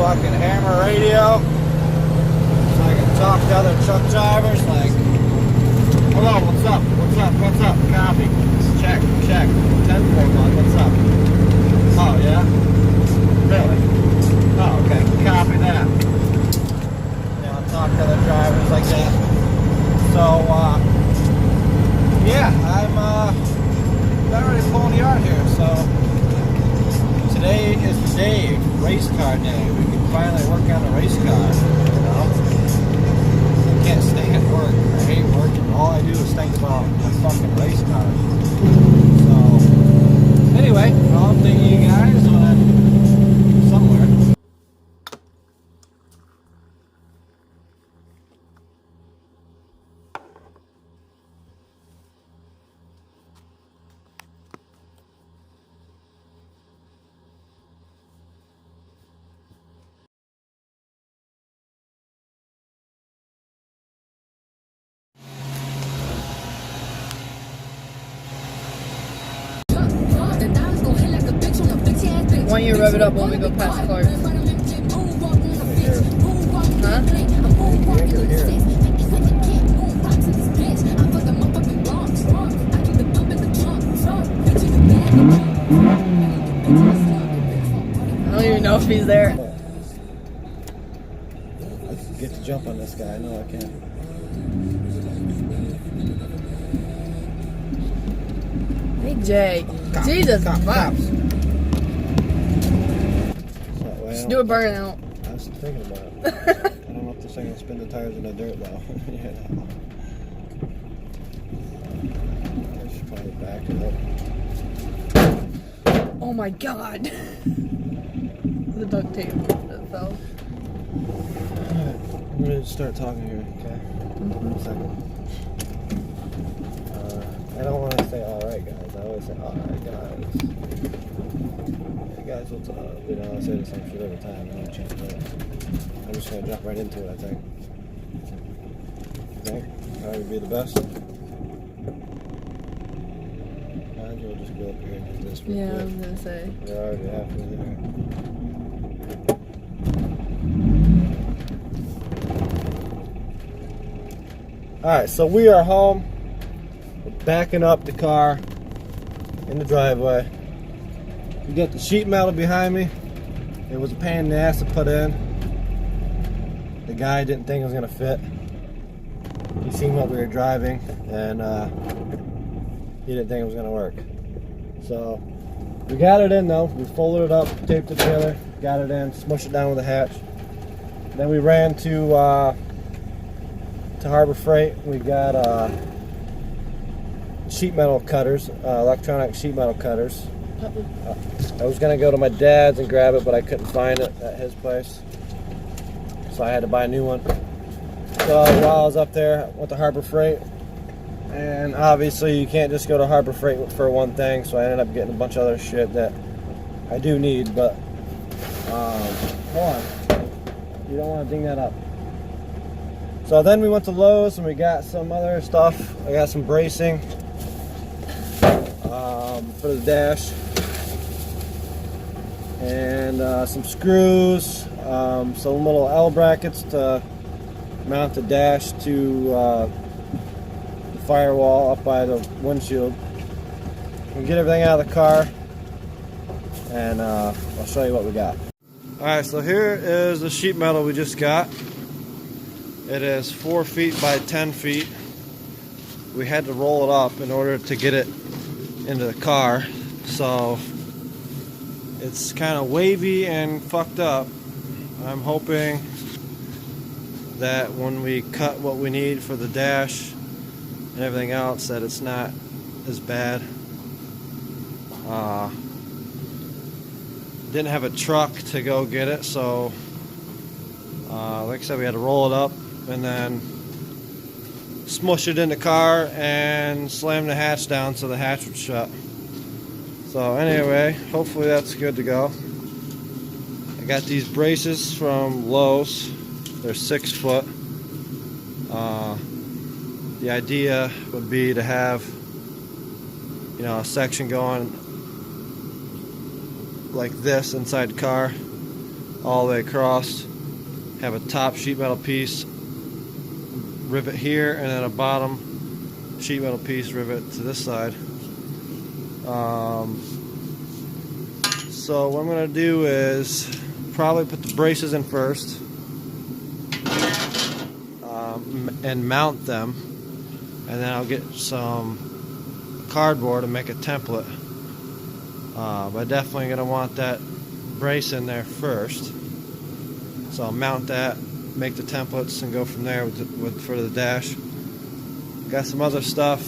fucking Hammer radio, so I can talk to other truck drivers like, hello, what's up, what's up, copy, check, 10-4, what's up, oh yeah, really, oh okay, copy that, you know, talk to other drivers like that, so, yeah, I'm, not ready to pull in the yard here, so, today is the day, race car day. We can finally work on the race car, you know. I can't stay at work. I hate working. All I do is think about my fucking race car. So, anyway, I'll update you guys when I'm somewhere. Why don't you rev it up when we go past cars? Huh? I don't even know if he's there. I get to jump on this guy. I know I can. Hey Jay. Cops, Jesus. cops. Just do a burnout. I was thinking about it. I don't know if this thing will spin the tires in the dirt though. Yeah. I should probably back it up. Oh my god. The duct tape that fell. Alright, I'm ready to start talking here, okay? One second. I don't want to say alright guys, I always say alright guys. Hey guys, what's up? You know, I say the same shit every time, I don't change that. I'm just going to jump right into it, I think. Okay, how would be the best? Might as well just go up here and do this real Yeah, I quick. was gonna say. We're already halfway there. Alright, so we are home. We're backing up the car in the driveway. We got the sheet metal behind me. It was a pain in the ass to put in. The guy didn't think it was going to fit. He seen what we were driving and he didn't think it was going to work. So we got it in though. We folded it up, taped it together, got it in, smushed it down with a hatch. Then we ran to Harbor Freight. We got sheet metal cutters, electronic sheet metal cutters. I was gonna go to my dad's and grab it, but I couldn't find it at his place, so I had to buy a new one. So while I was up there, I went to Harbor Freight, and obviously you can't just go to Harbor Freight for one thing, so I ended up getting a bunch of other shit that I do need, but hold on, you don't want to ding that up. So then we went to Lowe's and we got some other stuff. I got some bracing for the dash, and some screws, some little L brackets to mount the dash to the firewall up by the windshield. We'll get everything out of the car, and I'll show you what we got. Alright, so here is the sheet metal we just got. It is 4 feet by 10 feet. We had to roll it up in order to get it into the car, so it's kind of wavy and fucked up. I'm hoping that when we cut what we need for the dash and everything else, that it's not as bad. Didn't have a truck to go get it, so like I said, we had to roll it up and then smush it in the car and slam the hatch down so the hatch would shut. So anyway, hopefully that's good to go. I got these braces from Lowe's. They're 6 foot. The idea would be to have, you know, a section going like this inside the car all the way across, have a top sheet metal piece rivet here, and then a bottom sheet metal piece rivet to this side. So what I'm going to do is probably put the braces in first, and mount them, and then I'll get some cardboard and make a template. But definitely going to want that brace in there first. So I'll mount that, make the templates, and go from there for the dash. Got some other stuff.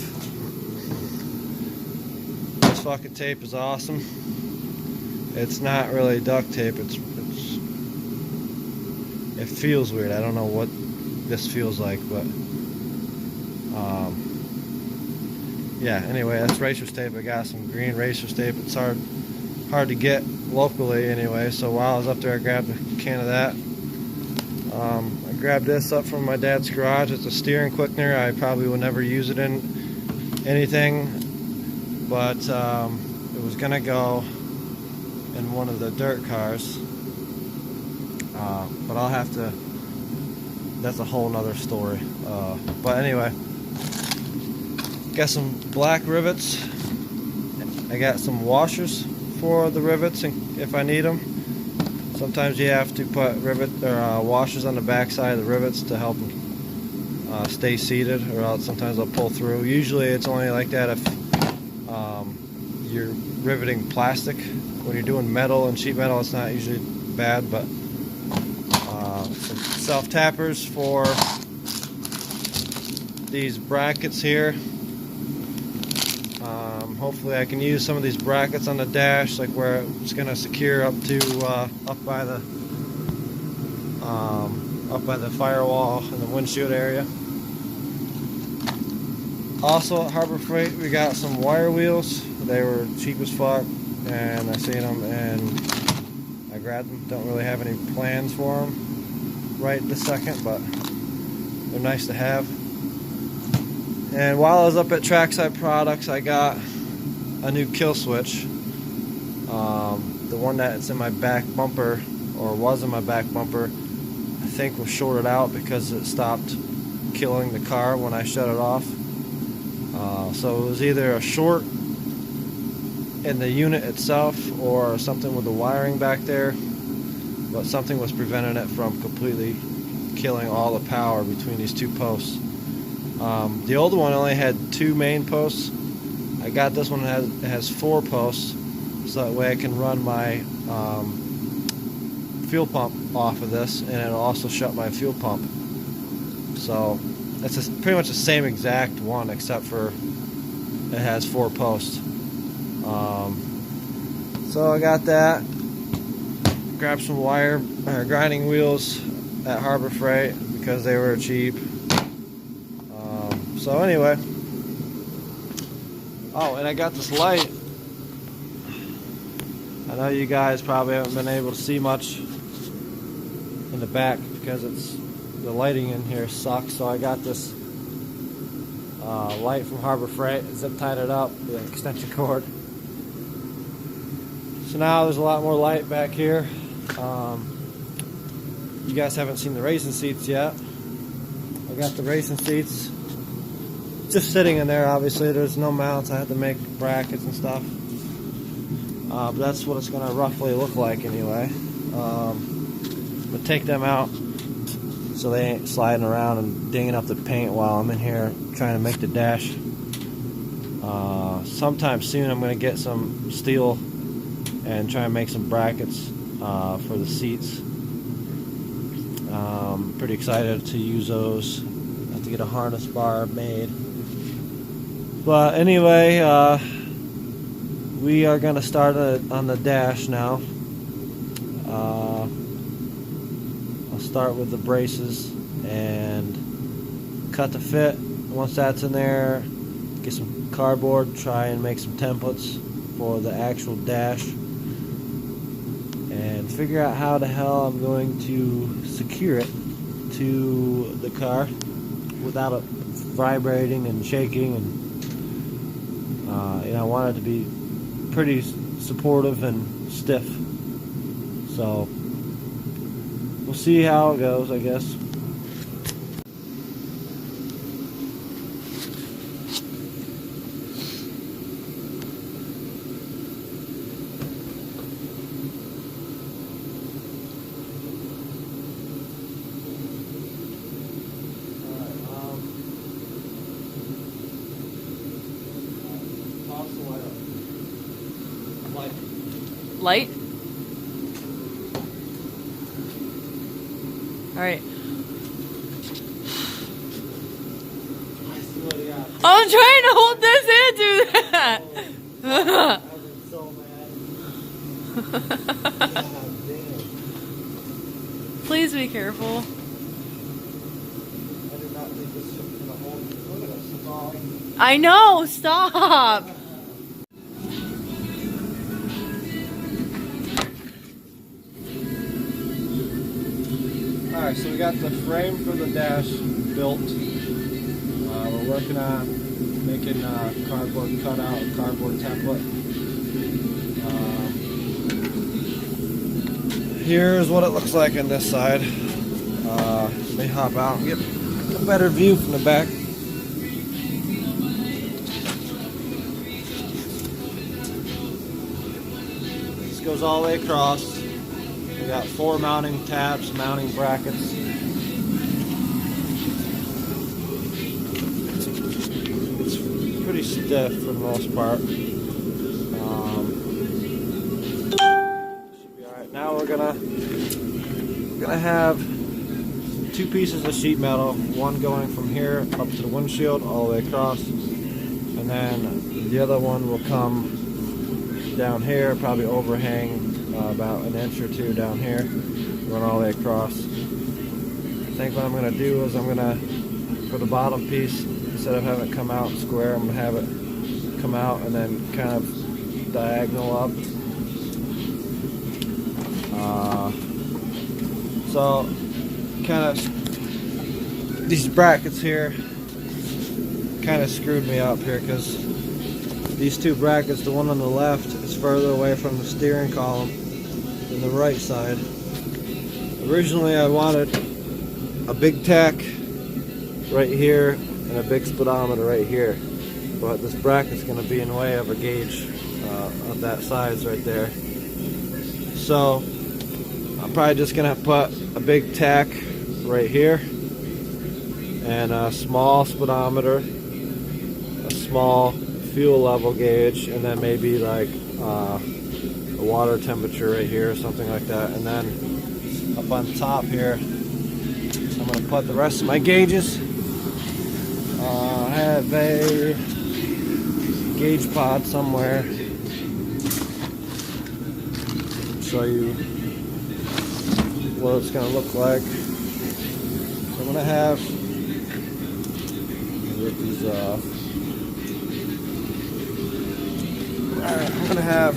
This fucking tape is awesome. It's not really duct tape. It feels weird. I don't know what this feels like, but yeah. Anyway, that's Racer's tape. I got some green Racer's tape. It's hard to get locally anyway. So while I was up there, I grabbed a can of that. I grabbed this up from my dad's garage. It's a steering quickener. I probably will never use it in anything, but it was gonna go in one of the dirt cars. But I'll have to. That's a whole nother story. But anyway, got some black rivets. I got some washers for the rivets, and if I need them. Sometimes you have to put washers on the back side of the rivets to help them stay seated, or else sometimes they'll pull through. Usually it's only like that if you're riveting plastic. When you're doing metal and sheet metal, it's not usually bad, but some self-tappers for these brackets here. Hopefully I can use some of these brackets on the dash, like where it's going to secure up to up by the firewall in the windshield area. Also at Harbor Freight, we got some wire wheels. They were cheap as fuck, and I seen them and I grabbed them. Don't really have any plans for them right this second, but they're nice to have. And while I was up at Trackside Products, I got a new kill switch. The one that's in my back bumper, or was in my back bumper, I think was shorted out because it stopped killing the car when I shut it off. So it was either a short in the unit itself or something with the wiring back there, but something was preventing it from completely killing all the power between these two posts. The old one only had 2 main posts. I got this one that has 4 posts, so that way I can run my fuel pump off of this, and it'll also shut my fuel pump. So it's pretty much the same exact one, except for it has 4 posts. So I got that. Grabbed some grinding wheels at Harbor Freight because they were cheap. So anyway, oh, and I got this light. I know you guys probably haven't been able to see much in the back because it's the lighting in here sucks, so I got this light from Harbor Freight, zip tied it up with an extension cord. So now there's a lot more light back here. You guys haven't seen the racing seats yet. I got the racing seats just sitting in there. Obviously there's no mounts, I had to make brackets and stuff. But that's what it's going to roughly look like anyway. But take them out so they ain't sliding around and dinging up the paint while I'm in here trying to make the dash. Sometime soon I'm going to get some steel and try and make some brackets for the seats. Pretty excited to use those. I have to get a harness bar made. But anyway, we are going to start on the dash now. I'll start with the braces and cut the fit. Once that's in there, get some cardboard, try and make some templates for the actual dash, and figure out how the hell I'm going to secure it to the car without it vibrating and shaking. And I want it to be pretty supportive and stiff. So we'll see how it goes, I guess. Light? Alright. I'm trying to hold this and do that! I was so mad. God damn. Please be careful. I did not think this shit was gonna hold. Look at us, it's all. I know, stop! Alright, so we got the frame for the dash built. We're working on making cardboard cutout, cardboard template. Here's what it looks like on this side. Let me hop out and get a better view from the back. This goes all the way across. We got 4 mounting tabs, mounting brackets. It's pretty stiff for the most part. Should be alright. Now we're gonna have 2 pieces of sheet metal, one going from here up to the windshield all the way across, and then the other one will come down here, probably overhang about an inch or 2 down here, run all the way across. I think what I'm going to do is I'm going to, for the bottom piece, instead of having it come out square, I'm going to have it come out and then kind of diagonal up. So kind of these brackets here kind of screwed me up here, because these 2 brackets, the one on the left is further away from the steering column than the right side. Originally I wanted a big tack right here and a big speedometer right here, but this bracket's going to be in the way of a gauge of that size right there. So I'm probably just going to put a big tack right here and a small speedometer, a small fuel level gauge, and then maybe like a water temperature right here or something like that. And then up on top here I'm going to put the rest of my gauges. I have a gauge pod somewhere. Show you what it's going to look like. So I'm going to have, rip these off. Alright, I'm going to have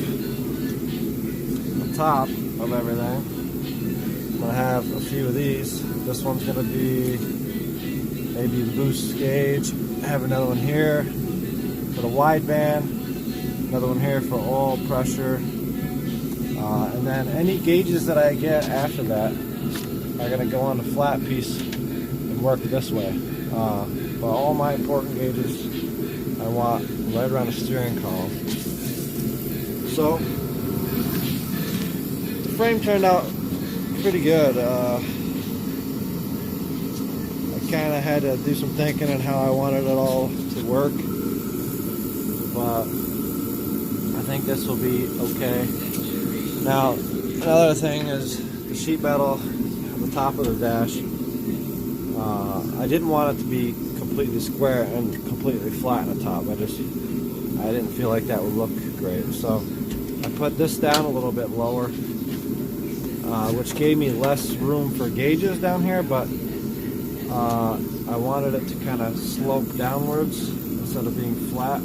the top of everything. I'm gonna have a few of these. This one's gonna be maybe the boost gauge. I have another one here for the wideband, another one here for oil pressure, and then any gauges that I get after that are gonna go on the flat piece and work this way. But all my important gauges I want right around the steering column. So the frame turned out pretty good. I kind of had to do some thinking on how I wanted it all to work, but I think this will be okay. Now, another thing is the sheet metal at the top of the dash. I didn't want it to be completely square and completely flat at the top. I didn't feel like that would look great, so I put this down a little bit lower, which gave me less room for gauges down here, but I wanted it to kind of slope downwards instead of being flat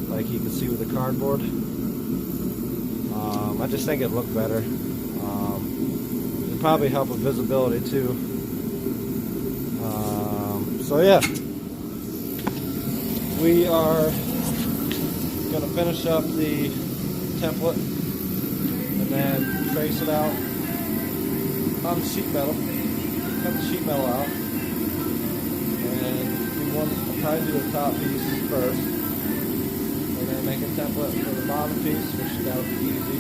like you can see with the cardboard. I just think it looked better. It'd probably help with visibility too. So yeah, we are going to finish up the template and then trace it out on the sheet metal. Cut the sheet metal out, and I'll probably do the top piece first, and then make a template for the bottom piece, which that'll be easy.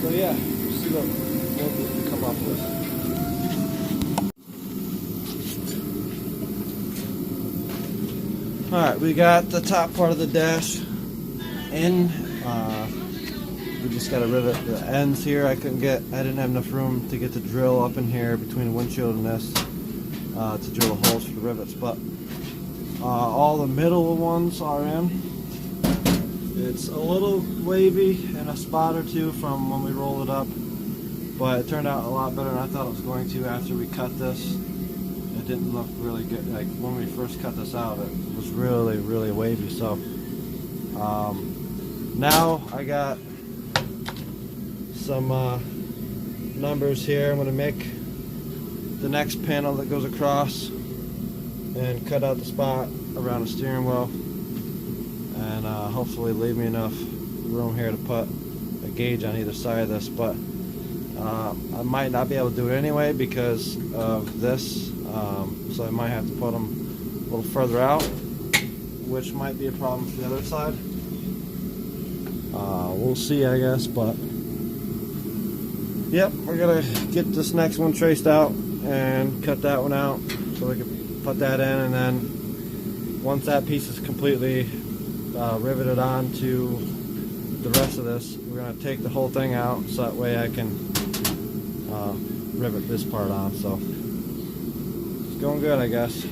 So yeah, see what we can come up with. Alright, we got the top part of the dash in. We just got to rivet the ends here. I didn't have enough room to get the drill up in here between the windshield and this to drill the holes for the rivets, but all the middle ones are in. It's a little wavy and a spot or two from when we rolled it up, but it turned out a lot better than I thought it was going to after we cut this. It didn't look really good. Like when we first cut this out, it was really, really wavy. So now I got some numbers here. I'm going to make the next panel that goes across and cut out the spot around the steering wheel, and hopefully leave me enough room here to put a gauge on either side of this. But I might not be able to do it anyway because of this, so I might have to put them a little further out, which might be a problem for the other side. We'll see, I guess, but yep, we're gonna get this next one traced out and cut that one out so we can put that in, and then once that piece is completely riveted on to the rest of this, we're gonna take the whole thing out so that way I can rivet this part on. So it's going good, I guess.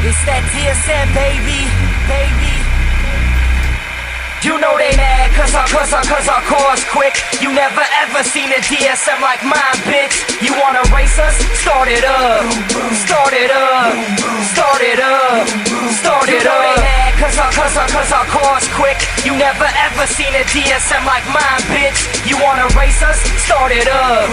It's that DSM, baby. You know they mad cause our core's quick. You never ever seen a DSM like mine, bitch. You wanna race us? Start it up. Start it up. Start it up. Start it up. You know they mad cause our core's quick. You never ever seen a DSM like mine, bitch. You wanna race us? Start it up.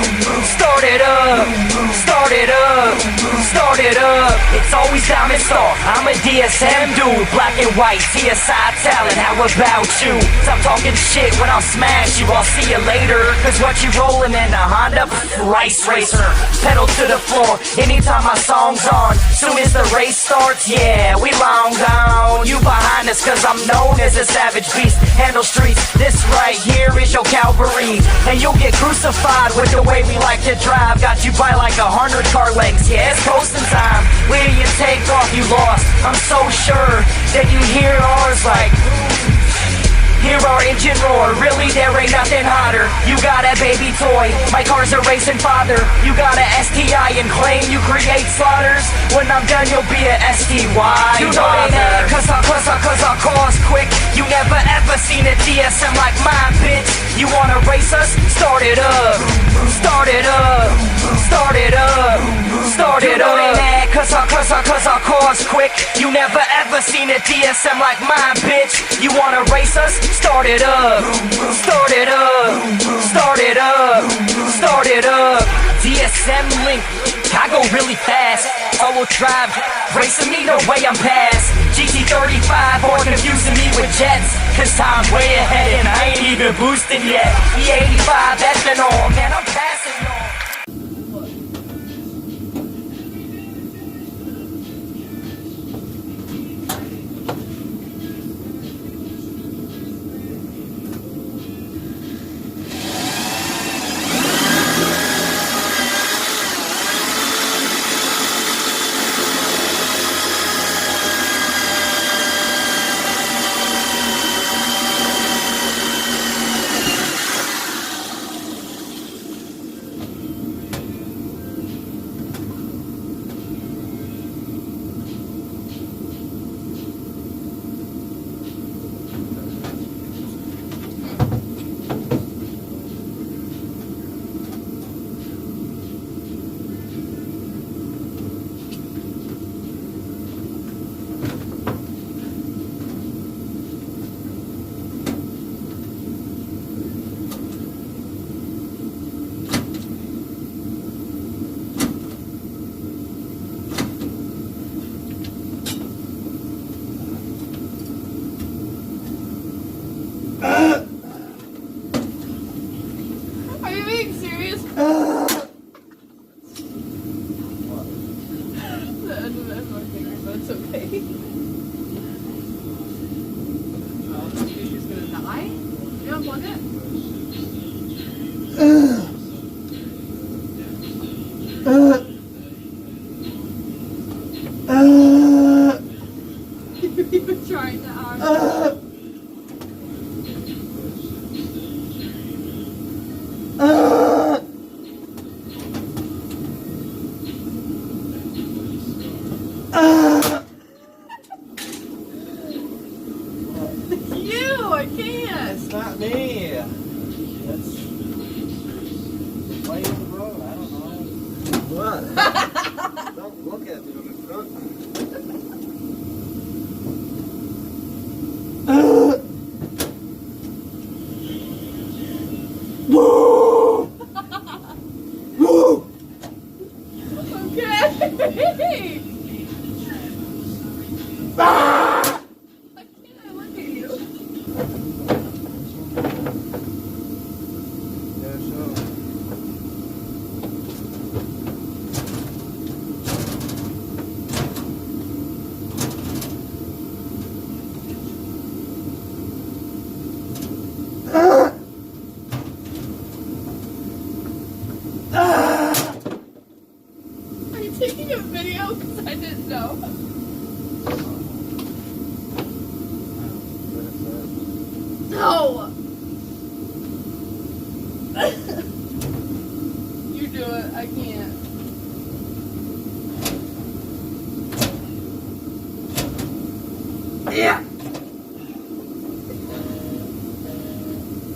Start it up. Start it up. Start it up. It's always Diamond Star. I'm a DSM dude. Black and white, TSI talent. How about you? Stop talking shit when I'll smash you. I'll see you later. Cause what you rolling in a Honda Rice Racer. Pedal to the floor anytime my song's on. Soon as the race starts, yeah, we long gone. You behind us cause I'm known as a savage beast. Handle streets, this right here is your Calvary. And you'll get crucified with the way we like to drive. Got you by like 100 car lengths, yeah, it's coasting time. Where you take off, you lost. I'm so sure that you hear ours like hear our engine roar, really there ain't nothing hotter. You got a baby toy, my car's a racing father. You got a STI and claim you create slaughters. When I'm done you'll be a STY. You know they mad cause our car's quick. You never ever seen a DSM like mine, bitch. You wanna race us? Start it up. Start it up. Start it up. Start it up. You know they mad cause our never ever seen a DSM like mine, bitch. You wanna race us? Start it up. Start it up. Start it up. Start it up. DSM Link, I go really fast. All-wheel drive, racing me, no way I'm past. GT35 or confusing me with jets. Cause time's way ahead and I ain't even boosted yet. E85, that's been on, man, I'm passing on. Are you being serious? The end of it, my finger, but it's okay. Oh, she's gonna die? You unplug it? You were trying to argue. You! I can't! It's not me. That's way in the road. I don't know. What? Don't look at me on the front. Okay! Why can't I look at you? Yeah, sure. Are you taking a video? Because I didn't know. No! You do it. I can't. Yeah.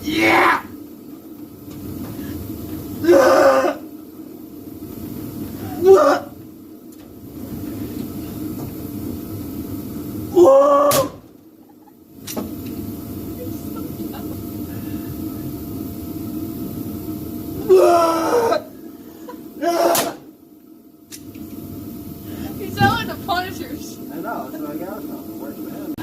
Yeah. Whoa. You sound like the Punishers. I know, that's what I got from. Where's the hand?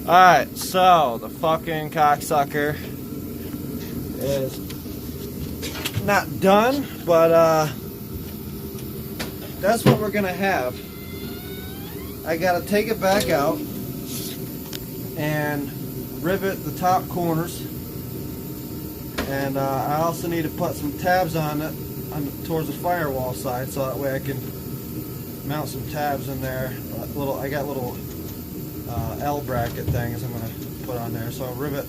Alright, so the fucking cocksucker is not done, but that's what we're gonna have. I gotta take it back out and rivet the top corners, and I also need to put some tabs on it towards the firewall side, so that way I can mount some tabs in there. I got little L bracket things I'm going to put on there, so I'll rivet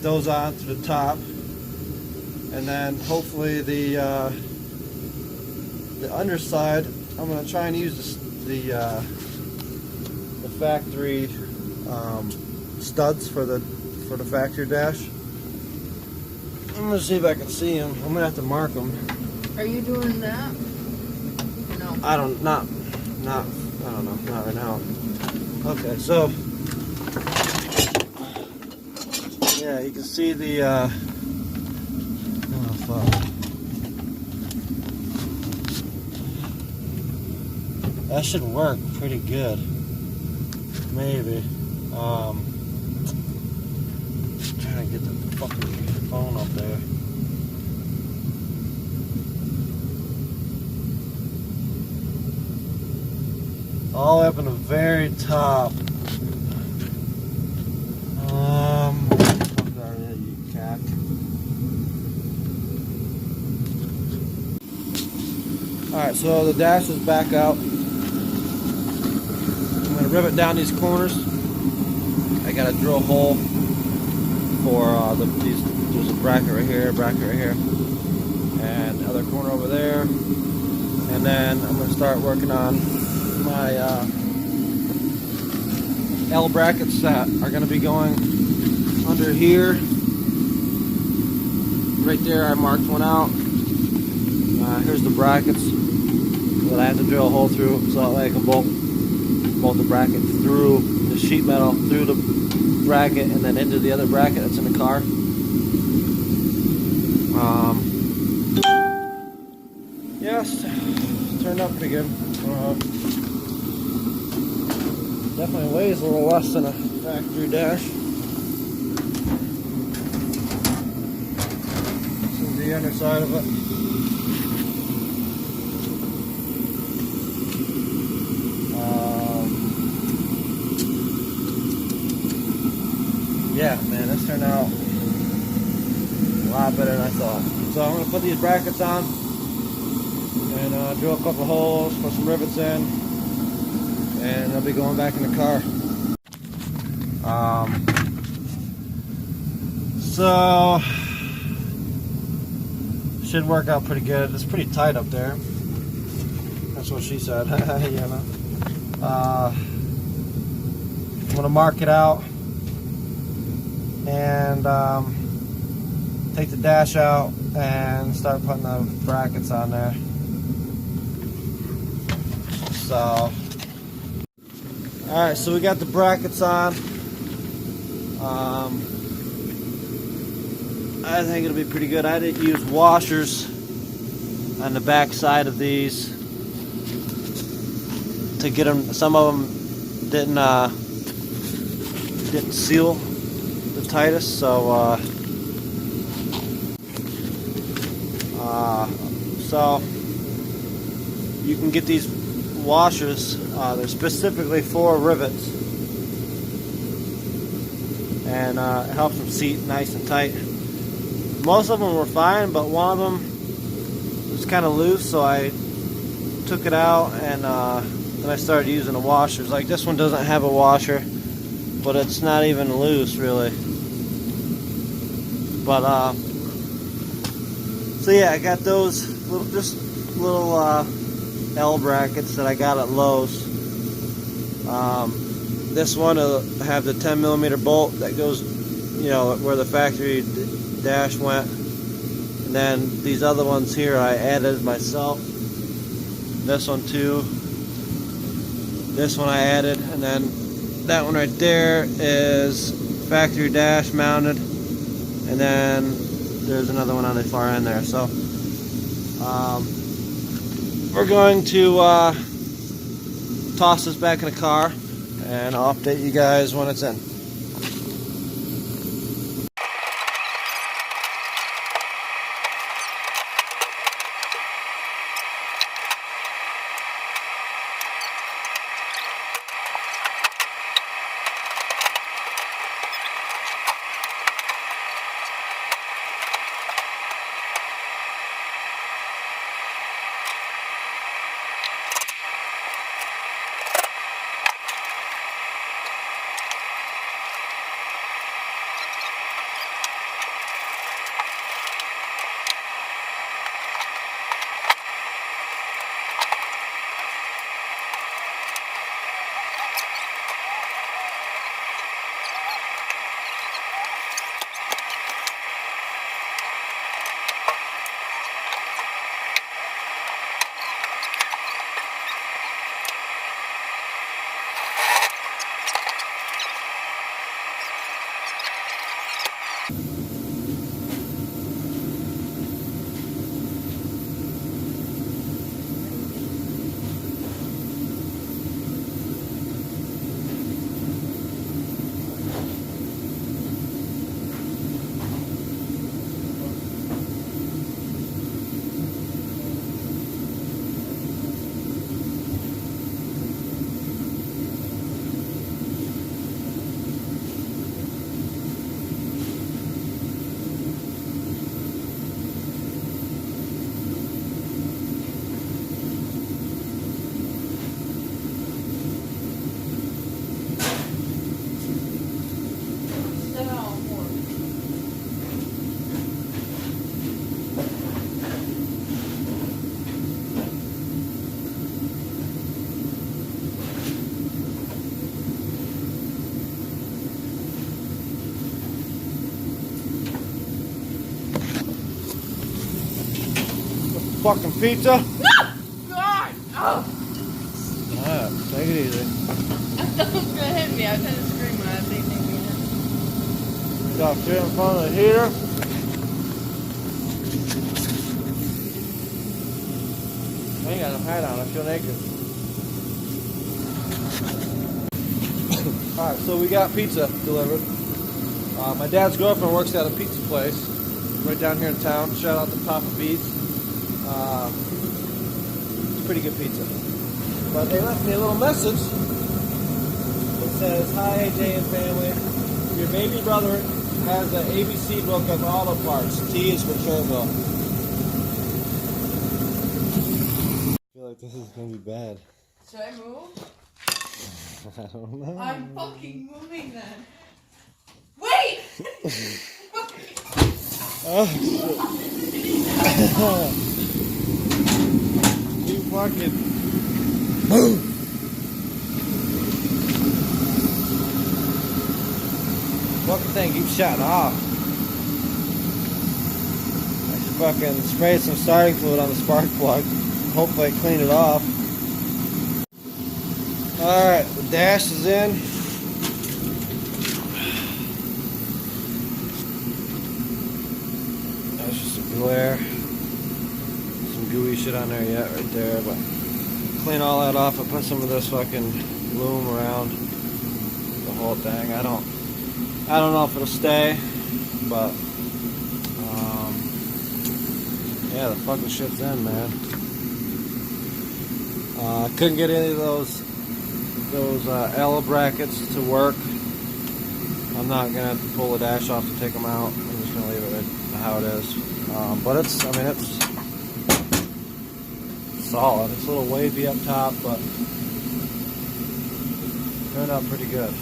those on to the top, and then hopefully the underside I'm going to try and use the factory studs for the factory dash. I'm gonna see if I can see them. I'm gonna have to mark them. Are you doing that? No. I don't know, not right now. Okay, so yeah, you can see the oh fuck. That should work pretty good. Maybe. Trying to get the fucking phone up there. All up in the very top. Fuck are you, you cack? Alright, so the dash is back out. I'm going to rivet down these corners. I got to drill a hole for there's a bracket right here, and other corner over there. And then I'm going to start working on my L brackets that are going to be going under here. Right there, I marked one out. Here's the brackets that I have to drill a hole through so that way I can bolt the bracket through the sheet metal, through the bracket, and then into the other bracket that's in the car. Yes, turned out pretty good. Definitely weighs a little less than a factory dash. This is the underside of it. Yeah, man, this turned out a lot better than I thought. So I'm going to put these brackets on and drill a couple holes, put some rivets in, and I'll be going back in the car. So should work out pretty good. It's pretty tight up there. That's what she said. You know. I'm going to mark it out and take the dash out and start putting the brackets on there. So, alright, so we got the brackets on. I think it'll be pretty good. I didn't use washers on the back side of these to get them. Some of them didn't seal the tightest, so so you can get these washers. They're specifically for rivets, and it helps them seat nice and tight. Most of them were fine, but one of them was kind of loose, so I took it out and then I started using the washers. Like this one doesn't have a washer, but it's not even loose really. But so yeah, I got those little L brackets that I got at Lowe's. This one will have the 10mm bolt that goes, you know, where the factory dash went, and then these other ones here I added myself. This one too. This one I added, and then that one right there is factory dash mounted, and then there's another one on the far end there. So we're going to toss this back in the car, and I'll update you guys when it's in. fucking pizza. God! Oh! Alright, take it easy. I thought it was gonna hit me. I was trying to scream when I think they hit. Got shit in front of the heater. I ain't got no hat on, I feel naked. Alright, so we got pizza delivered. My dad's girlfriend works at a pizza place right down here in town. Shout out to Papa Beats. It's pretty good pizza. But they left me a little message. It says, "Hi AJ and family. Your baby brother has an ABC book of auto parts. T is for turbo." I feel like this is gonna be bad. Should I move? I don't know. I'm fucking moving then. Wait! Oh shit. You fucking move. Fucking thing keeps shutting off. I should fucking spray some starting fluid on the spark plug. Hopefully I clean it off. Alright, the dash is in. That's just a glare. Some gooey shit on there yet right there, but clean all that off. I put some of this fucking loom around the whole thing. I don't know if it'll stay, but yeah, the fucking shit's in, man. I couldn't get any of those L brackets to work. I'm not gonna have to pull the dash off to take them out. I'm just gonna leave it how it is. But it's solid. It's a little wavy up top, but turned out pretty good.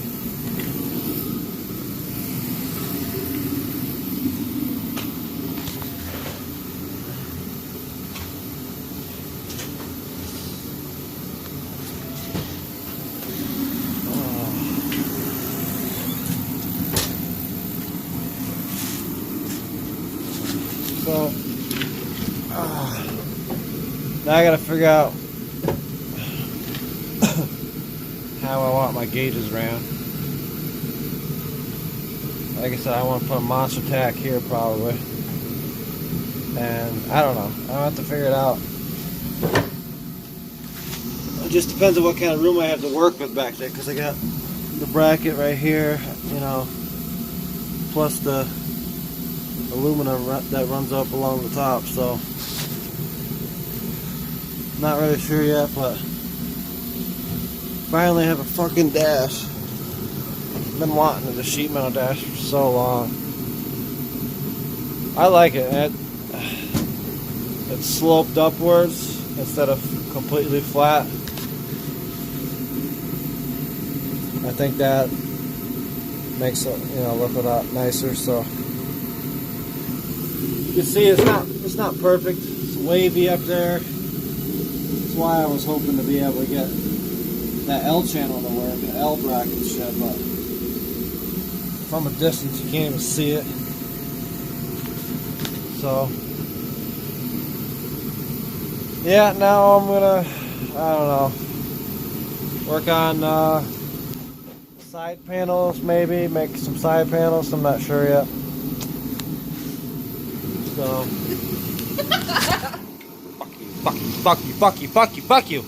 So, now I gotta figure out how I want my gauges ran. Like I said, I want to put a monster tack here probably. And I don't know. I'll have to figure it out. It just depends on what kind of room I have to work with back there, because I got the bracket right here, you know, plus the aluminum that runs up along the top, so not really sure yet, but finally have a fucking dash. Been wanting the sheet metal dash for so long. I like it. It's sloped upwards instead of completely flat. I think that makes it, you know, look a lot nicer. So you can see it's not perfect. It's wavy up there. That's why I was hoping to be able to get that L channel to work, an L bracket shit, but from a distance you can't even see it. So yeah, now I'm gonna, I don't know, work on side panels, maybe make some side panels. I'm not sure yet. So fuck you, fuck you, fuck you, fuck you, fuck you, fuck you.